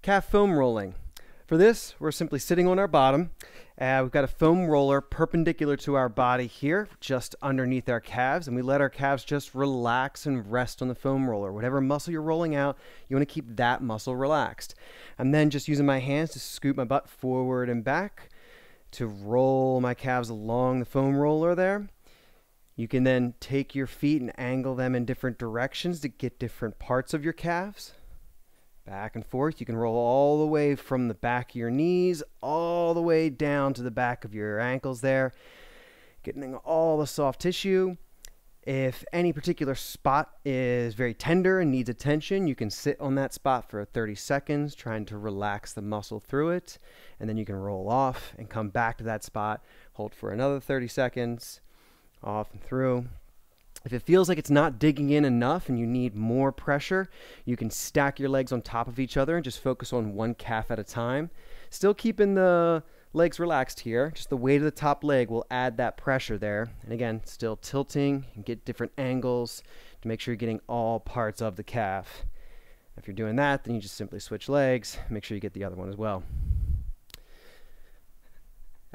Calf foam rolling. For this, we're simply sitting on our bottom. We've got a foam roller perpendicular to our body here, just underneath our calves, and we let our calves just relax and rest on the foam roller. Whatever muscle you're rolling out, you want to keep that muscle relaxed. I'm then just using my hands to scoop my butt forward and back to roll my calves along the foam roller there. You can then take your feet and angle them in different directions to get different parts of your calves. Back and forth. You can roll all the way from the back of your knees all the way down to the back of your ankles there, getting all the soft tissue. If any particular spot is very tender and needs attention, you can sit on that spot for 30 seconds trying to relax the muscle through it, and then you can roll off and come back to that spot, hold for another 30 seconds, off and through. If it feels like it's not digging in enough and you need more pressure, you can stack your legs on top of each other and just focus on one calf at a time. Still keeping the legs relaxed here. Just the weight of the top leg will add that pressure there. And again, still tilting and get different angles to make sure you're getting all parts of the calf. If you're doing that, then you just simply switch legs. Make sure you get the other one as well.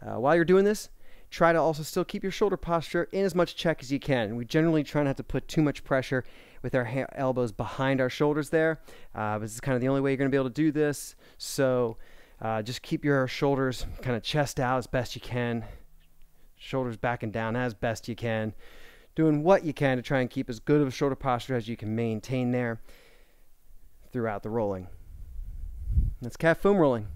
While you're doing this, try to also still keep your shoulder posture in as much check as you can. We generally try not to put too much pressure with our elbows behind our shoulders there. This is kind of the only way you're going to be able to do this. So just keep your shoulders kind of chest out as best you can. Shoulders back and down as best you can. Doing what you can to try and keep as good of a shoulder posture as you can maintain there throughout the rolling. That's calf foam rolling.